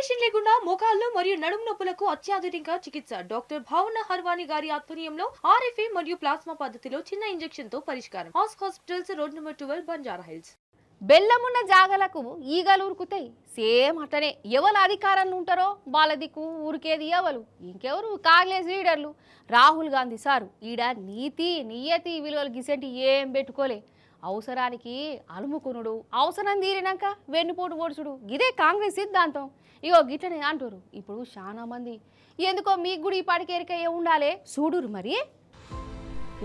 Operation లేకుండా మోకాళ్లు మరియు నడుము నొప్పులకు అత్యాధునిక చికిత్స డాక్టర్ భావన హర్వాణి గారి ఆధ్వర్యంలో ఆర్ఎఫ్ఏ మరియు ప్లాస్మా పద్ధతిలో చిన్న ఇంజెక్షన్ తో పరిష్కారం. Hospitals road number 12 Banjara hills. బెల్లమున్న జాగలకు ఈగలు ఉరుకుతాయి. సేమ్ అట్లనే ఎవరు అధికారంలో ఉంటారో వాళ్ళ దిక్కు ఊరికేది ఎవరు ఇంకెవరు కాంగ్రెస్ లీడర్లు. రాహుల్ గాంధీ సారు ఈడ నీతి నియతి విలువలు గిసెంటి ఏం పెట్టుకోలే. అవసరానికి అలుముకునుడు, అవసరం తీరినాక వెన్నుపోటు పొడుచుడు, ఇదే కాంగ్రెస్ సిద్ధాంతం. ఇగో గిట్లనే అంటారు ఇప్పుడు చాలా మంది. ఎందుకో మీకు కూడా ఈ పాటికేరిక ఉండాలి చూడురు మరి.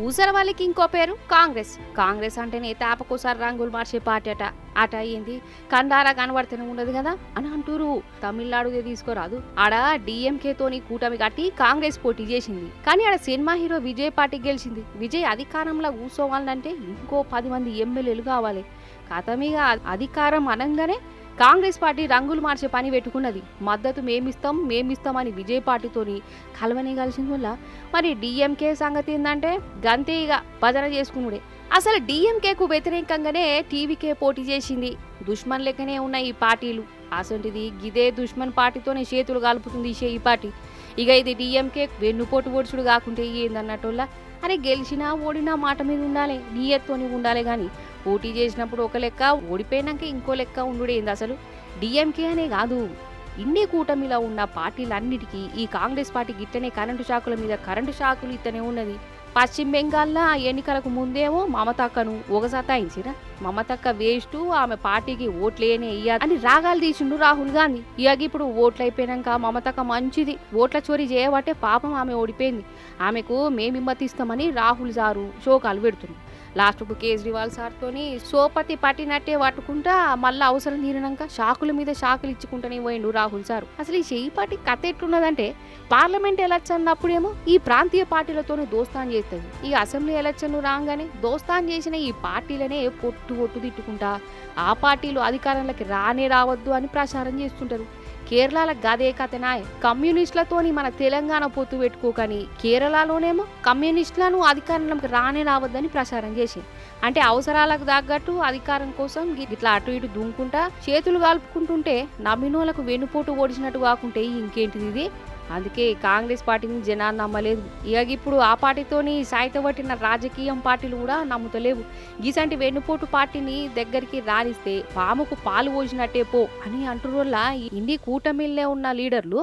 ఊసర వాళ్ళకి ఇంకో పేరు కాంగ్రెస్. కాంగ్రెస్ అంటేనే తాపకోసారి రంగులు మార్చే పార్టీ అట అయ్యింది. కండారా కనబడితేనే ఉండదు కదా అని అంటూరు. తమిళనాడుదే తీసుకోరాదు, ఆడ డిఎంకేతోని కూటమి కట్టి కాంగ్రెస్ పోటీ చేసింది. కానీ ఆడ సినిమా హీరో విజయ్ పార్టీ గెలిచింది. విజయ్ అధికారంలో కూర్చోవాలంటే ఇంకో 10 మంది ఎమ్మెల్యేలు కావాలి. కథమిగా అధికారం అనంగానే కాంగ్రెస్ పార్టీ రంగులు మార్చే పని పెట్టుకున్నది. మద్దతు మేమిస్తాం అని విజయ్ పార్టీతోని కలవని కలిసిన వల్ల మరి డిఎంకే సంగతి ఏంటంటే గంతేగా భజన చేసుకున్నాడే. అసలు డిఎంకేకు వ్యతిరేకంగానే టీవీకే పోటీ చేసింది. దుష్మన్ లెక్కనే ఉన్న ఈ పార్టీలు. అసంటిది గిదే దుష్మన్ పార్టీతోనే చేతులు కలుపుతుంది ఈ పార్టీ. ఇక ఇది డిఎంకే వెన్నుపోటు ఓడుచుడు కాకుంటే ఏందన్నట్టుల్లా. అరే గెలిచినా ఓడినా మాట మీద ఉండాలి, నియత్తోని ఉండాలి. కానీ పోటీ చేసినప్పుడు ఒక లెక్క, ఓడిపోయినాక ఇంకో లెక్క ఉండుడేంది. అసలు డిఎంకే అనే కాదు, ఇన్ని కూటమిలో ఉన్న పార్టీలన్నిటికీ ఈ కాంగ్రెస్ పార్టీ గిట్టనే కరెంటు షాకుల మీద కరెంటు షాకులు ఇస్తనే ఉన్నది. పశ్చిమ బెంగాల్లో ఎన్నికలకు ముందేమో మమతక్కను ఒక సతాయించిరా. మమతక్క వేస్ట్, ఆమె పార్టీకి ఓట్లేనే ఇయ్యాలి అని రాగాలు తీసిండు రాహుల్ గాంధీ. ఇక ఇప్పుడు ఓట్లు అయిపోయినాక మమతక్క మంచిది, ఓట్ల చోరీ చేయబట్టే పాపం ఆమె ఓడిపోయింది, ఆమెకు మేమిమ్మతిస్తామని రాహుల్ సారు శోకాలు పెడుతుంది. లాస్ట్కు కేజ్రీవాల్ సార్తోని సోపతి పట్టినట్టే పట్టుకుంటా మళ్ళీ అవసరం తీరినాక షాకుల మీద షాకులు ఇచ్చుకుంటూనే పోయిండు రాహుల్ సారు. అసలు ఈ చేయి పార్టీ కథ ఎట్లున్నదంటే పార్లమెంట్ ఎలక్షన్ అప్పుడేమో ఈ ప్రాంతీయ పార్టీలతోనే దోస్తాన్ చేస్తుంది. ఈ అసెంబ్లీ ఎలక్షన్లు రాగానే దోస్తాన్ చేసిన ఈ పార్టీలనే పొట్టు తిట్టుకుంటా ఆ పార్టీలు అధికారంలోకి రావద్దు అని ప్రచారం చేస్తుంటారు. కేరళ గదే కథనాయ్. కమ్యూనిస్టులతోని మన తెలంగాణ పొత్తు పెట్టుకోకని కేరళలోనేమో కమ్యూనిస్టులను అధికారంలోకి రావద్దని ప్రచారం చేసి, అంటే అవసరాలకు తగ్గట్టు అధికారం కోసం ఇట్లా అటు ఇటు దుంకుంటా చేతులు కాల్పుకుంటుంటే నమ్మినోళ్లకు వెన్నుపోటు ఓడిచినట్టు కాకుంటే ఇంకేంటిది ఇది. అందుకే కాంగ్రెస్ పార్టీని జనాలు నమ్మలేదు. ఇక ఇప్పుడు ఆ పార్టీతోని సాయితబట్టిన రాజకీయం పార్టీలు కూడా నమ్ముతలేవు. గీసంటి వెన్నుపోటు పార్టీని దగ్గరికి రానిస్తే పాముకు పాలు పోసినట్టే పో అని అంటున్న ఇన్ని కూటమిల్లే ఉన్న లీడర్లు